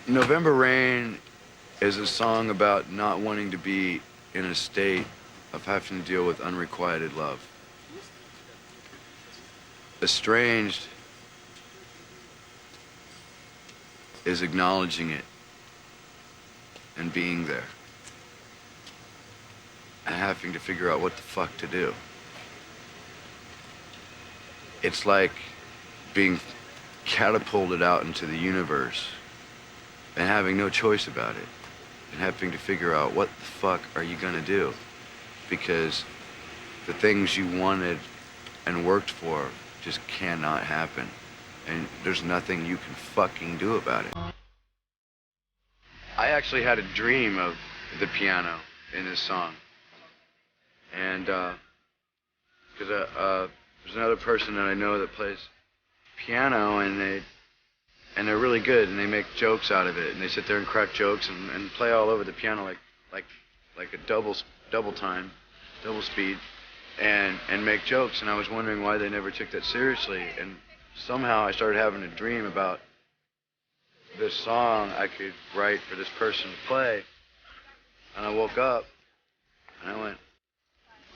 November Rain is a song about not wanting to be in a state of having to deal with unrequited love. Estranged is acknowledging it and being there and having to figure out what the fuck to do. It's like being catapulted out into the universe and having no choice about it and having to figure out what the fuck are you gonna do, because the things you wanted and worked for just cannot happen, and there's nothing you can fucking do about it. I actually had a dream of the piano in this song, and because there's another person that I know that plays piano, and they're really good, and they make jokes out of it, and they sit there and crack jokes and play all over the piano like a double speed, and make jokes. And I was wondering why they never took that seriously, and somehow I started having a dream about this song I could write for this person to play, and I woke up and I went,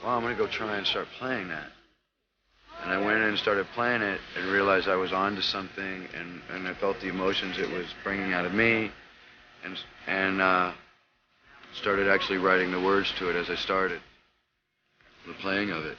well, I'm gonna go try and start playing that. And I went in and started playing it and realized I was onto something, and I felt the emotions it was bringing out of me, and started actually writing the words to it as I started the playing of it.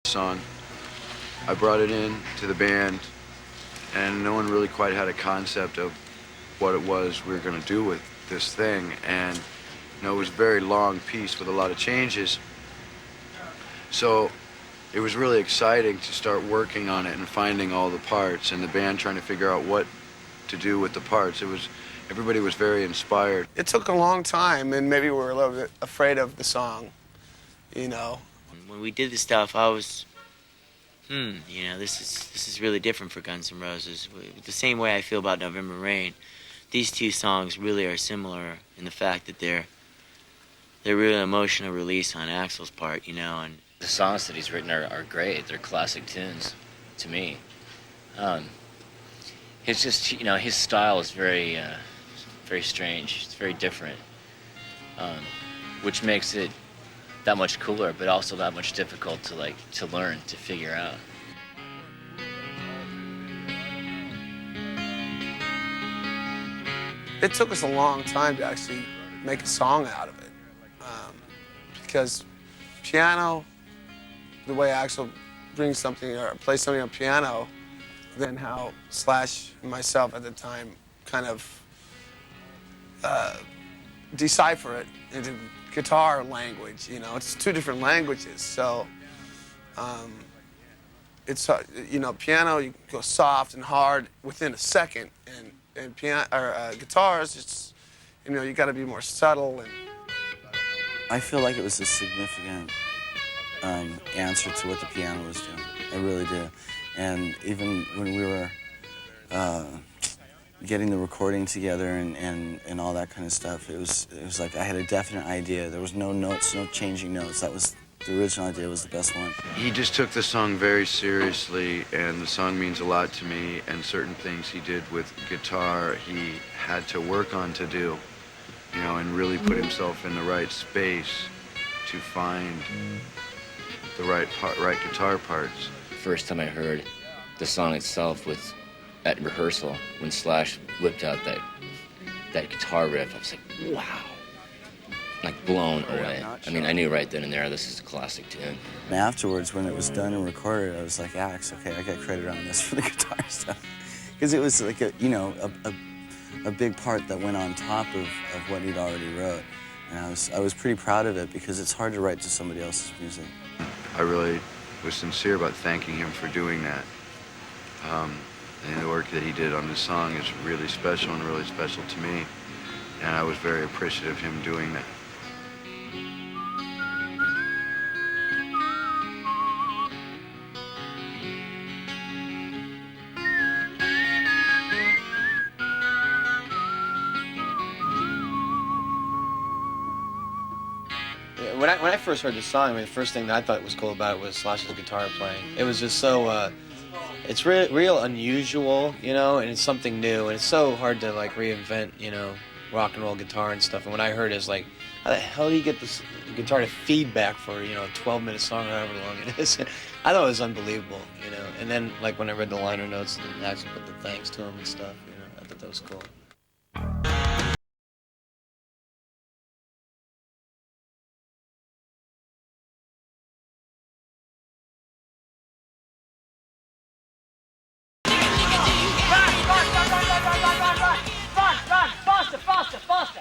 Song. I brought it in to the band, and no one really quite had a concept of what it was we were going to do with this thing. And it was a very long piece with a lot of changes. So it was really exciting to start working on it and finding all the parts, and the band trying to figure out what to do with the parts. Everybody was very inspired. It took a long time, and maybe we were a little bit afraid of the song, you know. When we did the stuff, I was, this is really different for Guns N' Roses. The same way I feel about November Rain, these two songs really are similar in the fact that they're really emotional release on Axl's part, and the songs that he's written are great. They're classic tunes to me. It's just, his style is very, very strange. It's very different, which makes it that much cooler, but also that much difficult to learn, to figure out. It took us a long time to actually make a song out of it, because piano, the way Axl brings something or plays something on piano, then how Slash and myself at the time kind of decipher it into guitar language. It's two different languages. So it's piano, you go soft and hard within a second, and piano or guitars, it's you got to be more subtle. And I feel like it was a significant answer to what the piano was doing. I really do. And even when we were getting the recording together and all that kind of stuff, it was like I had a definite idea. There was no notes, no changing notes. That was the original idea, was the best one. He just took the song very seriously, and the song means a lot to me, and certain things he did with guitar he had to work on to do, and really put himself in the right space to find the right guitar parts. First time I heard the song itself with at rehearsal when Slash whipped out that guitar riff. I was like, wow. Like blown away. I mean, I knew right then and there this is a classic tune. And afterwards, when it was done and recorded, I was like, Axe, okay, I got credit on this for the guitar stuff. Because it was like a big part that went on top of what he'd already wrote. And I was pretty proud of it because it's hard to write to somebody else's music. I really was sincere about thanking him for doing that. And the work that he did on this song is really special and really special to me. And I was very appreciative of him doing that. When I first heard the song, I mean, the first thing that I thought was cool about it was Slash's guitar playing. It was just so, it's real unusual, you know, and it's something new, and it's so hard to, like, reinvent, you know, rock and roll guitar and stuff. And what I heard is, like, how the hell do you get this guitar to feedback for, you know, a 12-minute song or however long it is? I thought it was unbelievable, you know. And then, like, when I read the liner notes and actually put the thanks to him and stuff, you know, I thought that was cool. Faster!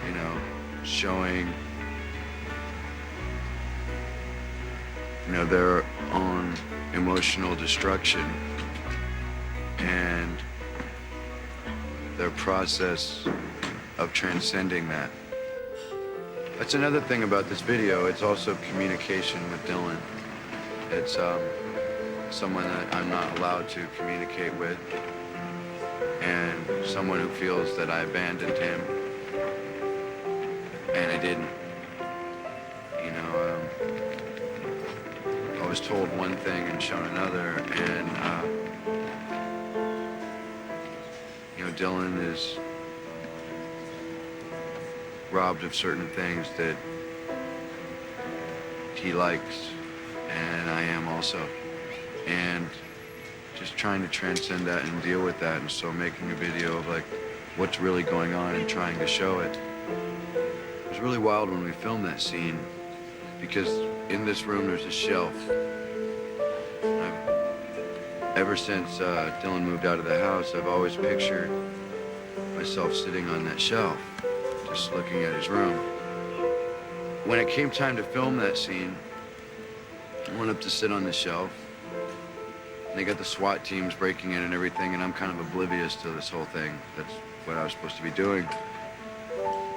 You know, showing, you know, their own emotional destruction and their process of transcending that. That's another thing about this video. It's also communication with Dylan. It's someone that I'm not allowed to communicate with, and someone who feels that I abandoned him, and I didn't. You know, I was told one thing and shown another, and you know, Dylan is robbed of certain things that he likes, and I am also. And just trying to transcend that and deal with that, and so making a video of like what's really going on and trying to show it. It was really wild when we filmed that scene, because in this room there's a shelf. Ever since Dylan moved out of the house, I've always pictured myself sitting on that shelf, just looking at his room. When it came time to film that scene, I went up to sit on the shelf, and they got the SWAT teams breaking in and everything, and I'm kind of oblivious to this whole thing. That's what I was supposed to be doing.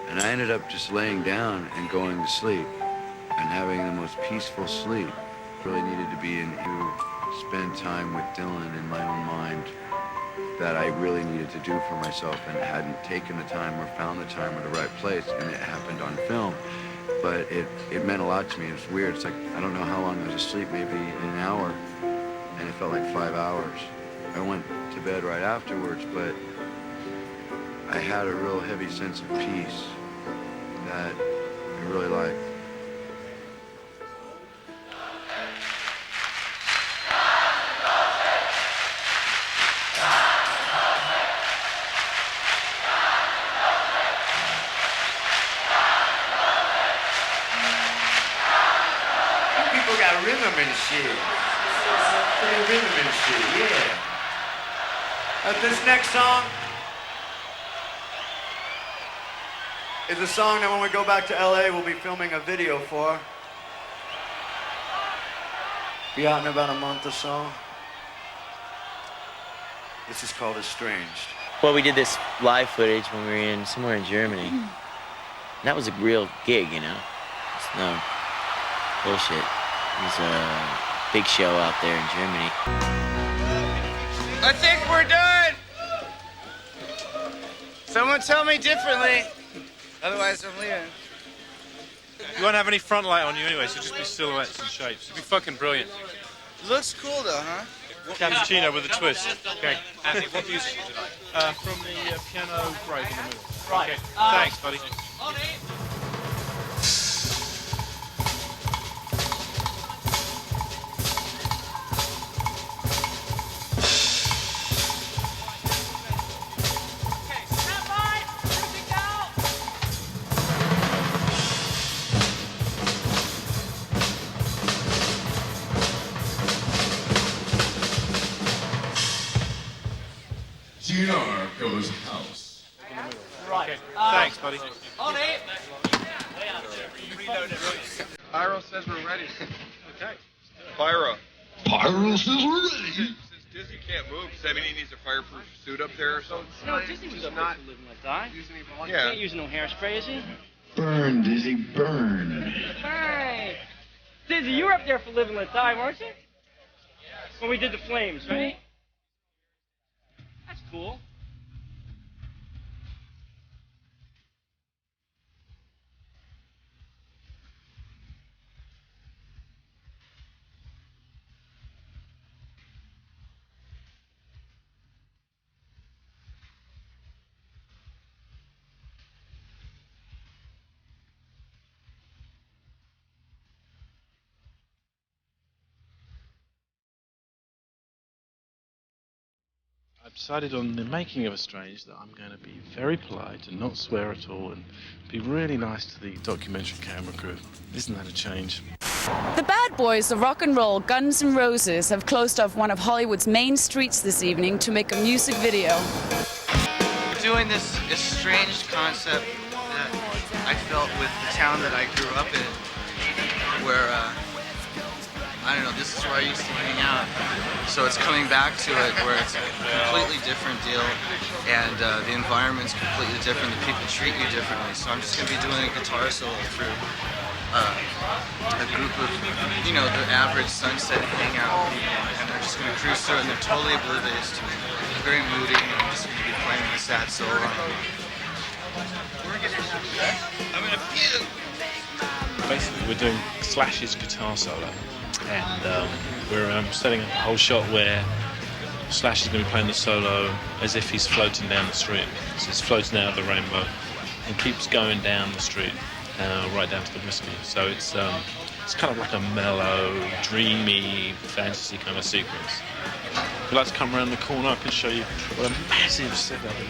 And I ended up just laying down and going to sleep and having the most peaceful sleep. Really needed to be in to spend time with Dylan in my own mind that I really needed to do for myself and hadn't taken the time or found the time or the right place, and it happened on film. But it meant a lot to me. It was weird. It's like, I don't know how long I was asleep, maybe an hour, and it felt like 5 hours. I went to bed right afterwards, but I had a real heavy sense of peace that I really liked. People got rhythm and shit. Pretty rhythm and shit, yeah. This next song is a song that when we go back to LA, we'll be filming a video for. Be out in about a month or so. This is called Estranged. Well, we did this live footage when we were somewhere in Germany. And that was a real gig, you know. It's no bullshit. It was a big show out there in Germany. I think we're done. Someone tell me differently. Otherwise, I'm leaving. You won't have any front light on you anyway, so just be silhouettes and shapes. It'll be fucking brilliant. Looks cool though, huh? Cappuccino with a twist. Okay. Andy, what music would you like? From the piano break in the middle. Right. Okay. Thanks, buddy. Narco's house. Right. Okay. Thanks, buddy. On it. Pyro says we're ready. Okay. Pyro. Pyro says we're ready. Since Dizzy can't move, does that mean he needs a fireproof suit up there or something? No, Dizzy was up there for Live and Let Die. He Yeah. can't use no hairspray, is he? Burn, Dizzy, burn. Hey! Dizzy, you were up there for Live and Let Die, weren't you? When we did the Flames, right? That's cool. I've decided on the making of Estranged that I'm going to be very polite and not swear at all and be really nice to the documentary camera crew. Isn't that a change? The bad boys of rock and roll, Guns N' Roses, have closed off one of Hollywood's main streets this evening to make a music video. We're doing this estranged concept that I felt with the town that I grew up in, where, I don't know, this is where I used to hang out. So it's coming back to it where it's a completely different deal, and the environment's completely different, the people treat you differently. So I'm just going to be doing a guitar solo through a group of, you know, the average Sunset hangout people, and they're just going to cruise through it, and they're totally oblivious to me. They're very moody, and I'm just going to be playing a sad solo. I'm going to puke! Basically, we're doing Slash's guitar solo, and we're setting up a whole shot where Slash is going to be playing the solo as if he's floating down the street. So he's floating out of the rainbow and keeps going down the street, right down to the whiskey. So it's kind of like a mellow, dreamy, fantasy kind of sequence. If you'd like to come around the corner, I can show you what a massive setup is.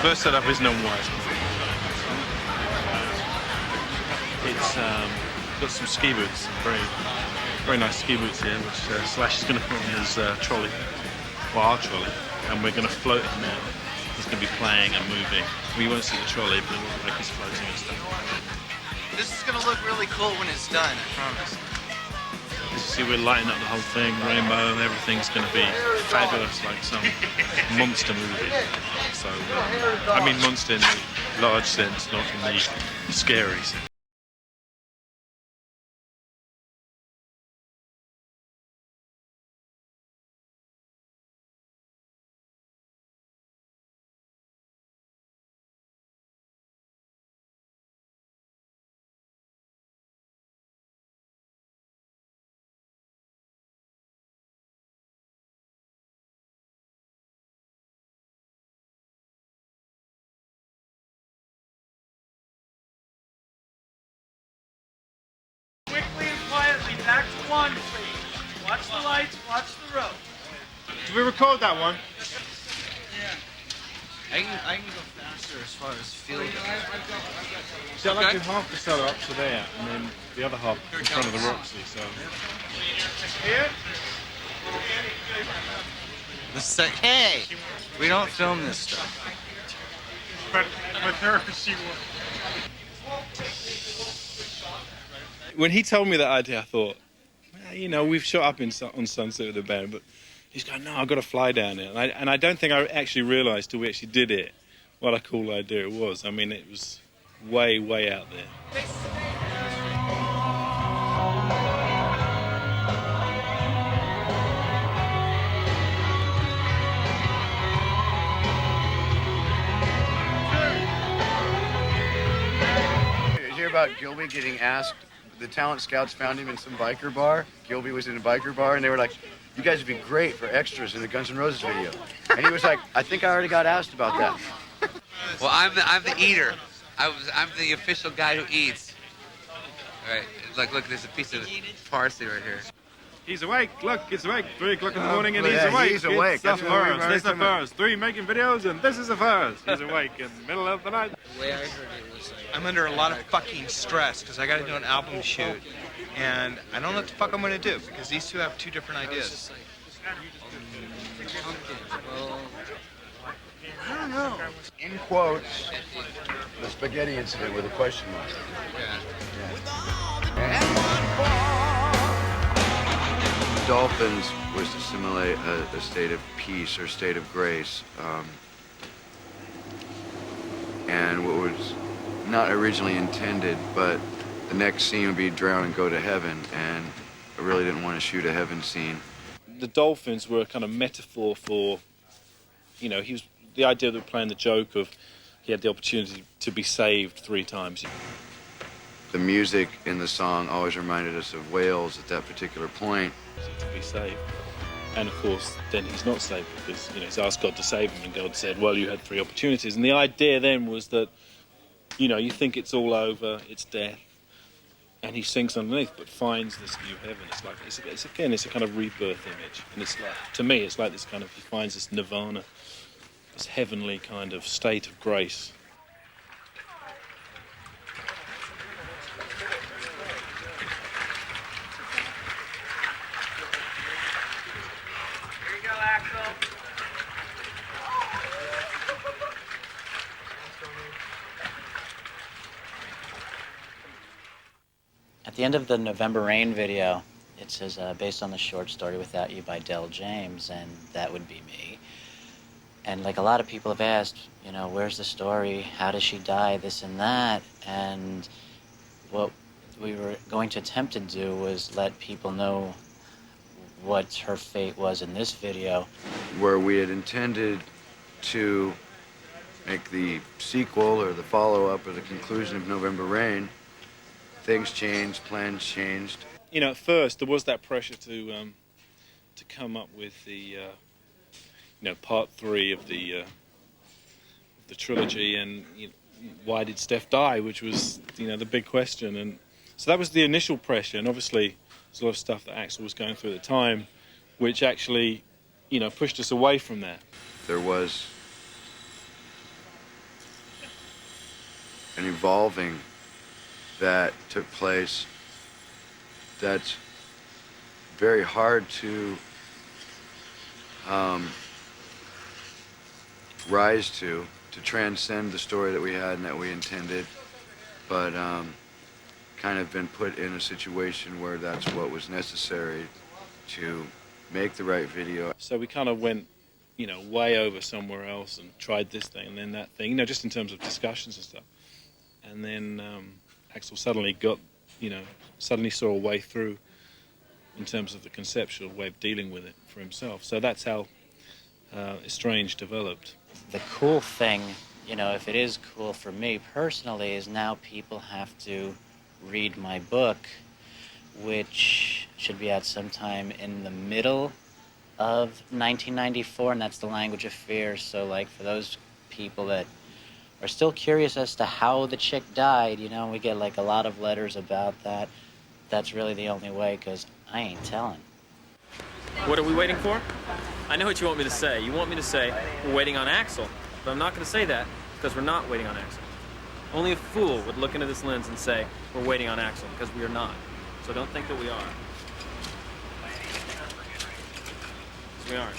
First setup isn't on white. It's got some ski boots, very nice ski boots here, which Slash is going to put on his trolley, or our trolley, and we're going to float him out. He's going to be playing and moving. We won't see the trolley, but it will look like he's floating and stuff. This is going to look really cool when it's done, I promise. As you see, we're lighting up the whole thing, rainbow, and everything's going to be fabulous, like some monster movie. So, I mean monster in the large sense, not in the scary sense. Quickly and quietly, back to one, please. Watch the lights, watch the road. Did we record that one? I can go faster as far as feel goes. So I'd like to do half the solo up to there, and then the other half in front of the Roxy, so... Hey! We don't film this stuff. When he told me that idea, I thought, well, you know, we've shot up on Sunset with the band, but he's going, no, I've got to fly down there. And I don't think I actually realised till we actually did it what a cool idea it was. I mean, it was way, way out there. Did you hear about Gilby getting asked the talent scouts found him in some biker bar. Gilby was in a biker bar, and they were like, "You guys would be great for extras in the Guns N' Roses video." And he was like, "I think I already got asked about that." Well, I'm the eater. I'm the official guy who eats. All right, like look, there's a piece of parsley right here. He's awake. Look, he's awake. 3 o'clock in the morning, and he's yeah, awake. he's awake. It's the That's what we first. were This is the talking about. first. 3 making videos, and this is the first. He's awake in the middle of the night. The way I heard it was like, I'm under a lot of fucking stress because I got to do an album shoot, and I don't know what the fuck I'm going to do because these two have 2 different ideas. well, I don't know. In quotes, the spaghetti incident with a question mark. Dolphins was to simulate a state of peace or state of grace. And what was not originally intended, but the next scene would be drown and go to heaven, and I really didn't want to shoot a heaven scene. The Dolphins were a kind of metaphor for, you know, the idea that we're playing the joke of he had the opportunity to be saved 3 times. The music in the song always reminded us of Wales at that particular point. To be saved. And of course, then he's not saved because, you know, he's asked God to save him, and God said, well, you had 3 opportunities. And the idea then was that, you know, you think it's all over, it's death, and he sinks underneath, but finds this new heaven. It's like, it's a kind of rebirth image. And it's like, to me, it's like this kind of, he finds this nirvana, this heavenly kind of state of grace. At the end of the November Rain video, it says, based on the short story Without You by Del James, and that would be me. And like a lot of people have asked, you know, where's the story? How does she die? This and that. And what we were going to attempt to do was let people know what her fate was in this video. Where we had intended to make the sequel or the follow-up or the conclusion of November Rain, things changed, plans changed. You know, at first there was that pressure to come up with the, you know, part 3 of the trilogy, and you know, why did Steph die, which was, you know, the big question. And so that was the initial pressure, and obviously there's a lot of stuff that Axl was going through at the time, which actually, you know, pushed us away from that. There was an evolving that took place that's very hard to rise to transcend the story that we had and that we intended, but kind of been put in a situation where that's what was necessary to make the right video. So we kind of went, you know, way over somewhere else and tried this thing and then that thing, you know, just in terms of discussions and stuff. And then Axl suddenly got, you know, suddenly saw a way through in terms of the conceptual way of dealing with it for himself. So that's how Estranged developed. The cool thing, you know, if it is cool for me personally, is now people have to read my book, which should be out sometime in the middle of 1994, and that's The Language of Fear. So, like, for those people that are still curious as to how the chick died, you know, we get, like, a lot of letters about that. That's really the only way, because I ain't telling. What are we waiting for? I know what you want me to say. You want me to say, we're waiting on Axl. But I'm not going to say that, because we're not waiting on Axl. Only a fool would look into this lens and say, we're waiting on Axl, because we are not. So don't think that we are. Because we aren't.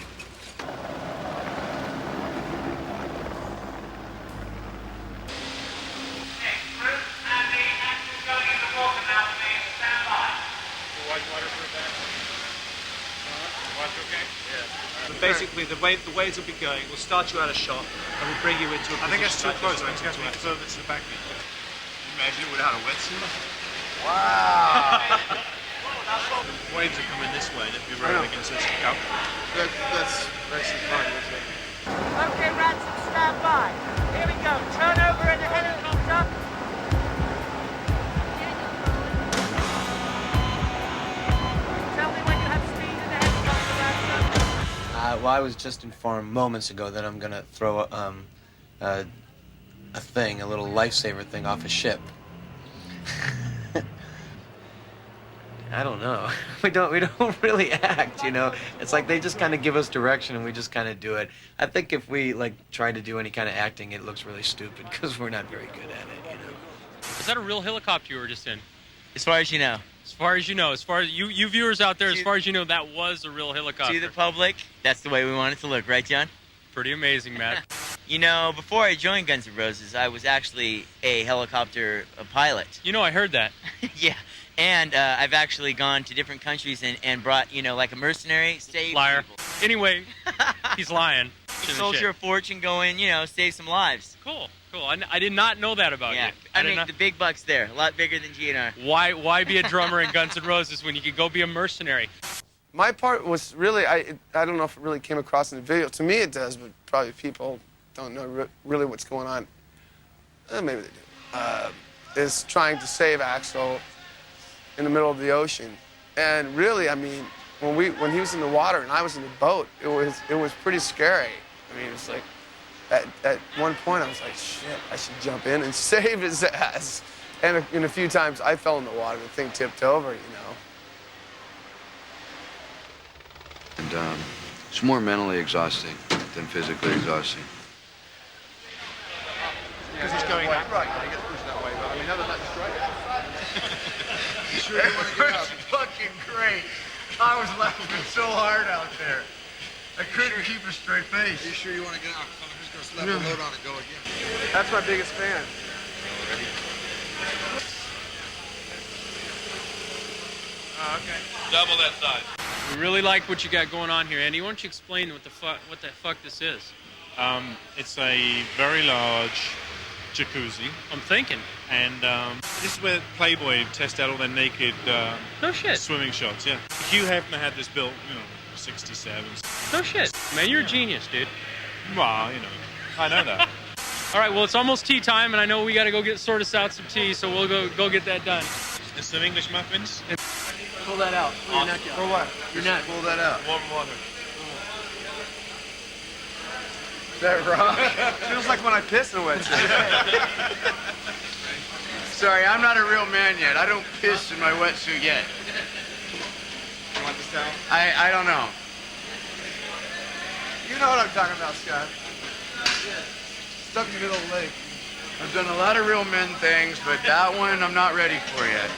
Basically, the way it'll be going, we'll start you out a shot, and we'll bring you into a position. I think it's too close. I think it's got to be further to the back. Imagine it without a wetsuit. Wow! Waves are coming this way, and if you're rowing against this, go. That's actually fine. Okay, Ransom, stand by. Here we go. Turn over and the helicopter. well, I was just informed moments ago that I'm gonna throw a thing, a little lifesaver thing, off a ship. I don't know. We don't really act, you know. It's like they just kind of give us direction and we just kind of do it. I think if we like try to do any kind of acting, it looks really stupid because we're not very good at it, you know. Is that a real helicopter you were just in? As far as you know. As far as you know, as far as you viewers out there, as far as you know, that was a real helicopter. To the public, that's the way we want it to look, right, John? Pretty amazing, Matt. You know, before I joined Guns N' Roses, I was actually a helicopter pilot. You know, I heard that. Yeah, and I've actually gone to different countries and brought, you know, like a mercenary, save Liar. people. Anyway, he's lying. Soldier of fortune, going, you know, save some lives. Cool. I did not know that about Yeah, you. I mean, the big bucks there, a lot bigger than GNR. Why be a drummer in Guns N' Roses when you could go be a mercenary? My part was really, I don't know if it really came across in the video. To me it does, but probably people don't know really what's going on. Maybe they do. Is trying to save Axl in the middle of the ocean. And really, I mean, when he was in the water and I was in the boat, it was pretty scary. I mean, it's like, at one point I was like, shit, I should jump in and save his ass. And a few times I fell in the water, the thing tipped over, you know. And it's more mentally exhausting than physically exhausting. Because he's going that right, he gets pushed that way, but I mean, other than that, straight. You sure you want to get up? It was fucking great. I was laughing so hard out there. I couldn't keep a straight face. You sure you want to get out? I'm just going to slap a load on and go again. That's my biggest fan. Oh, okay. Double that size. We really like what you got going on here, Andy. Why don't you explain what the fuck this is? It's a very large jacuzzi. I'm thinking. And this is where Playboy test out all their naked no shit. Swimming shots, yeah. Hugh Hefner had this built, 67. No shit. Man, you're a genius, dude. Well, I know that. All right, well, it's almost tea time, and I know we got to go sort us out some tea, so we'll go get that done. And some English muffins. Pull that out. Pull your neck out. For what? Your neck. Pull that out. Warm water. Is that wrong? Feels like when I piss in a wetsuit. Sorry, I'm not a real man yet. I don't piss in my wetsuit yet. You want this towel? I don't know. You know what I'm talking about, Scott. Stuck in the middle of the lake. I've done a lot of real men things, but that one I'm not ready for yet.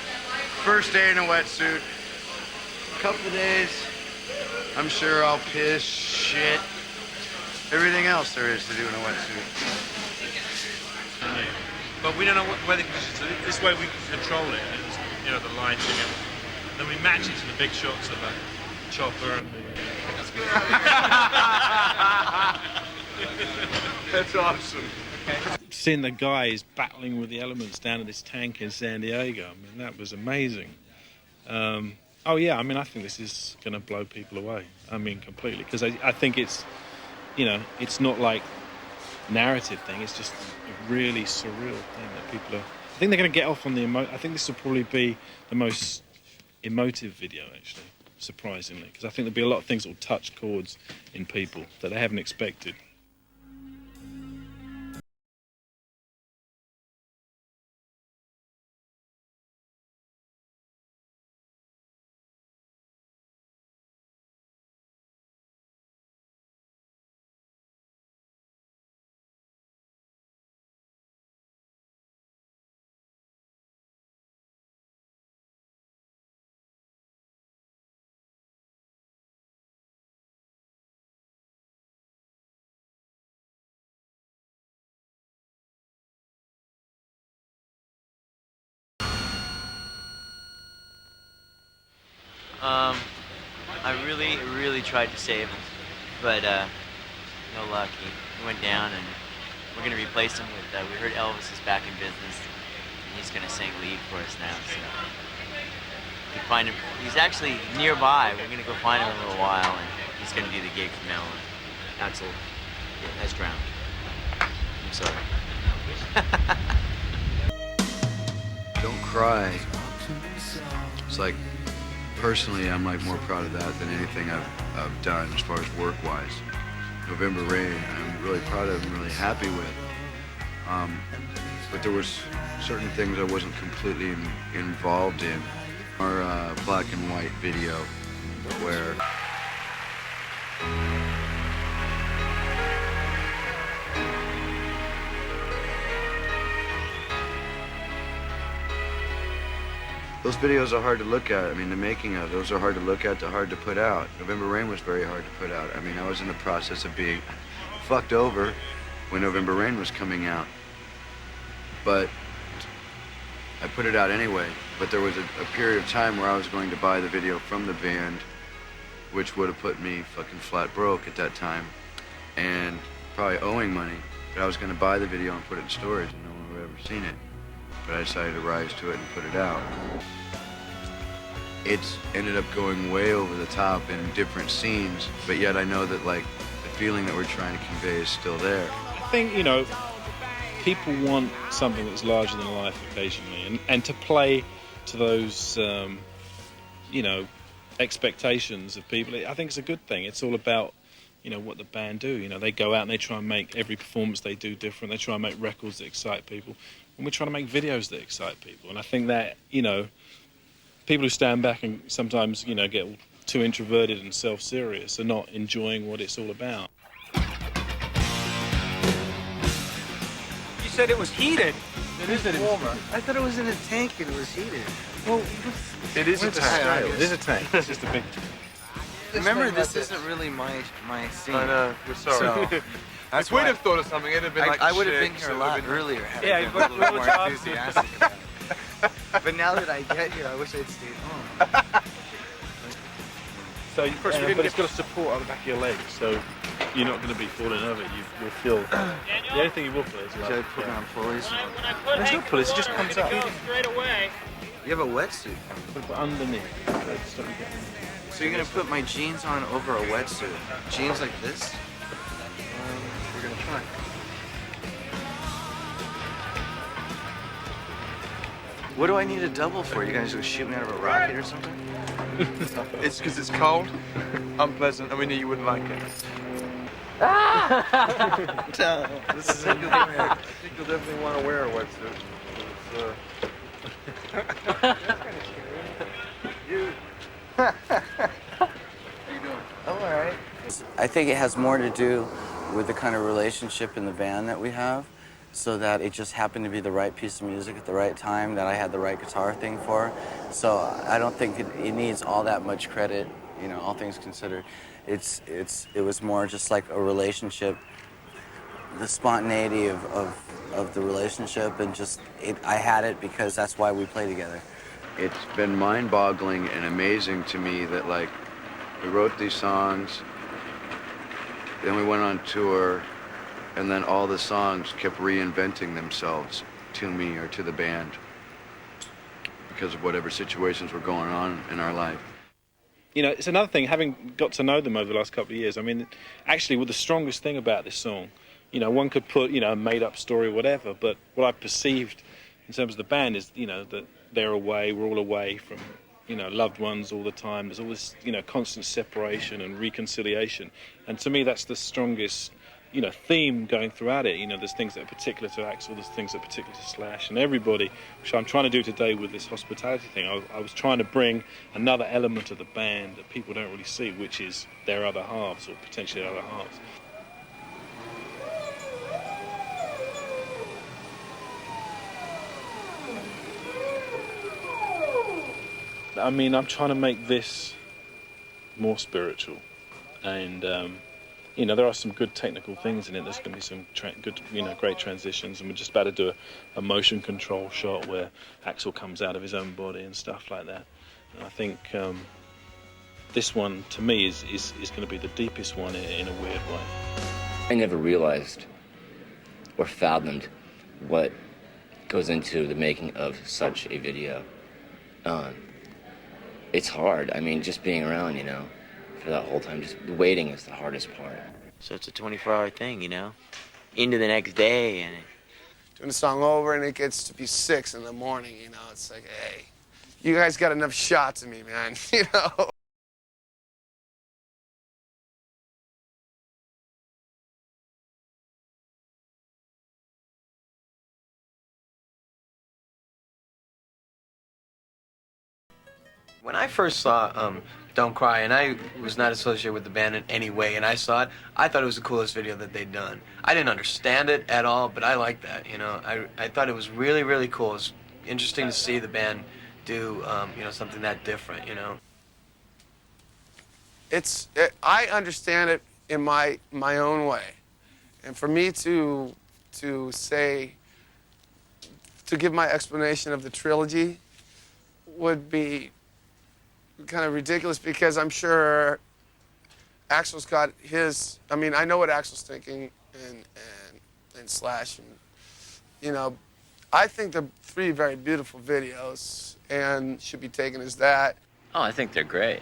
First day in a wetsuit. Couple days, I'm sure I'll piss, shit, everything else there is to do in a wetsuit. But we don't know where the conditions are. This way we can control it. It's, the lighting and then we match it to the big shots of the chopper and the... That's awesome. Seeing the guys battling with the elements down at this tank in San Diego, I mean, that was amazing. Oh yeah, I mean, I think this is going to blow people away. I mean, completely, because I think it's, it's not like narrative thing. It's just a really surreal thing that people are. I think they're going to get off on the I think this will probably be the most emotive video, actually, surprisingly, because I think there'll be a lot of things that will touch chords in people that they haven't expected. I really tried to save him, but no luck. He went down, and we're gonna replace him with. We heard Elvis is back in business, and he's gonna sing lead for us now. So we find him. He's actually nearby. We're gonna go find him in a little while, and he's gonna do the gig from now on. Axl has drowned. I'm sorry. Don't cry. It's like personally, I'm like more proud of that than anything I've done as far as work-wise. November Rain, I'm really proud of and really happy with. But there was certain things I wasn't completely involved in. Our black and white video where those videos are hard to look at. I mean, the making of those are hard to look at, they're hard to put out. November Rain was very hard to put out. I mean, I was in the process of being fucked over when November Rain was coming out. But I put it out anyway. But there was a period of time where I was going to buy the video from the band, which would have put me fucking flat broke at that time, and probably owing money. But I was going to buy the video and put it in storage, and no one would have ever seen it. But I decided to rise to it and put it out. It's ended up going way over the top in different scenes, but yet I know that like the feeling that we're trying to convey is still there. I think, you know, people want something that's larger than life occasionally, and to play to those, you know, expectations of people, I think it's a good thing. It's all about, you know, what the band do. You know, they go out and they try and make every performance they do different. They try and make records that excite people. And we're trying to make videos that excite people. And I think that, you know, people who stand back and sometimes, you know, get too introverted and self-serious are not enjoying what it's all about. You said it was heated. It isn't warmer. I thought it was in a tank and it was heated. Well, it is a tank. It is a tank. It's just a big... Remember, this isn't really my scene. I know. We're sorry. So, if we'd have thought of something, it'd have been like I would have been chicks, here a it would lot have been- earlier. Had Yeah, I you've been got a little more blowjobs. enthusiastic about it. But now that I get here, I wish I'd stayed home. So, but it's got a support on the back of your legs, so you're not going to be falling over. You'll feel... The only thing you will feel is like... Should I put on pulleys? There's no pulleys, it just comes up. Straight away. You have a wetsuit. But underneath. So you're gonna put my jeans on over a wetsuit? Jeans like this? We're gonna try. What do I need a double for? You guys gonna shoot me out of a rocket or something? It's because it's cold, unpleasant, and we knew you wouldn't like it. No, this is a good I think you'll definitely want to wear a wetsuit. I'm alright. I think it has more to do with the kind of relationship in the band that we have, so that it just happened to be the right piece of music at the right time that I had the right guitar thing for. So I don't think it needs all that much credit, you know, all things considered. It was more just like a relationship, the spontaneity of the relationship, and just I had it because that's why we play together. It's been mind-boggling and amazing to me that like we wrote these songs, then we went on tour, and then all the songs kept reinventing themselves to me or to the band because of whatever situations were going on in our life. You know, it's another thing, having got to know them over the last couple of years, I mean, actually, well, the strongest thing about this song, you know, one could put, you know, a made-up story or whatever, but what I perceived in terms of the band is, you know, that they're away, we're all away from, you know, loved ones all the time. There's all this, you know, constant separation and reconciliation. And to me, that's the strongest, you know, theme going throughout it. You know, there's things that are particular to Axl, there's things that are particular to Slash, and everybody, which I'm trying to do today with this hospitality thing. I was trying to bring another element of the band that people don't really see, which is their other halves, or potentially other halves. I mean, I'm trying to make this more spiritual, and you know, there are some good technical things in it. There's going to be some good, you know, great transitions, and we're just about to do a motion control shot where Axl comes out of his own body and stuff like that. And I think this one, to me, is going to be the deepest one in a weird way. I never realized or fathomed what goes into the making of such a video. It's hard. I mean, just being around, you know, for that whole time, just waiting is the hardest part. So it's a 24-hour thing, you know? Into the next day, and Doing the song over and it gets to be 6 in the morning, you know, it's like, hey, you guys got enough shots of me, man, you know? When I first saw Don't Cry, and I was not associated with the band in any way, and I saw it, I thought it was the coolest video that they'd done. I didn't understand it at all, but I liked that, you know. I thought it was really, really cool. It was interesting to see the band do, you know, something that different, you know. I understand it in my own way. And for me to say, to give my explanation of the trilogy would be kind of ridiculous, because I'm sure Axl's got his, I mean, I know what Axl's thinking and Slash, and, you know, I think they're 3 very beautiful videos and should be taken as that. Oh, I think they're great.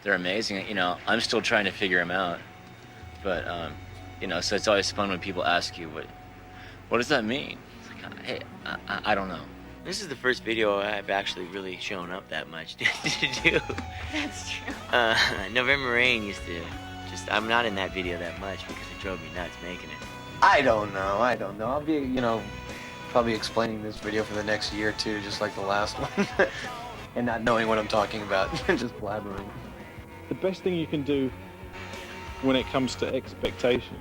They're amazing. You know, I'm still trying to figure them out. But, you know, so it's always fun when people ask you, what does that mean? It's like, hey, I don't know. This is the first video I've actually really shown up that much to do. That's true. November Rain used to I'm not in that video that much because it drove me nuts making it. I don't know. I'll be, you know, probably explaining this video for the next year or two, just like the last one. And not knowing what I'm talking about, just blabbering. The best thing you can do when it comes to expectation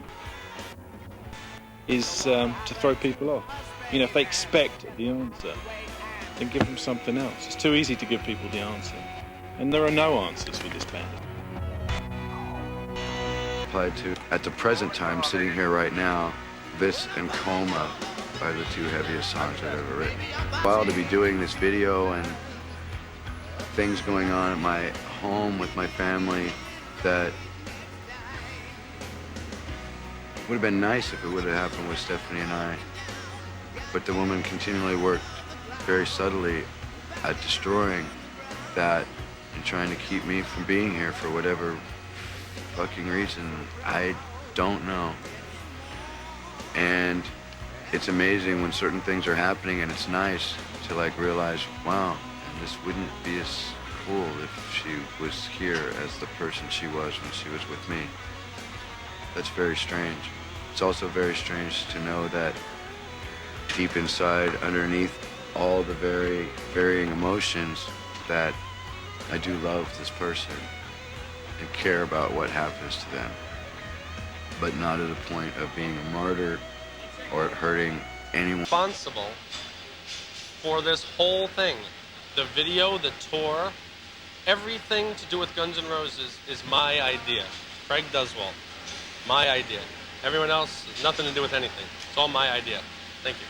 is to throw people off. You know, if they expect the answer, then give them something else. It's too easy to give people the answer. And there are no answers with this band. Applied to, at the present time, sitting here right now, this and Coma are the 2 heaviest songs I've ever written. While to be doing this video and things going on at my home with my family that would have been nice if it would have happened with Stephanie and I. But the woman continually worked very subtly at destroying that and trying to keep me from being here for whatever fucking reason. I don't know. And it's amazing when certain things are happening, and it's nice to like realize, wow, this wouldn't be as cool if she was here as the person she was when she was with me. That's very strange. It's also very strange to know that deep inside, underneath all the very varying emotions, that I do love this person and care about what happens to them, but not at a point of being a martyr or hurting anyone. Responsible for this whole thing. The video, the tour, everything to do with Guns N' Roses is my idea. Craig Duswalt, my idea. Everyone else has nothing to do with anything. It's all my idea. Thank you.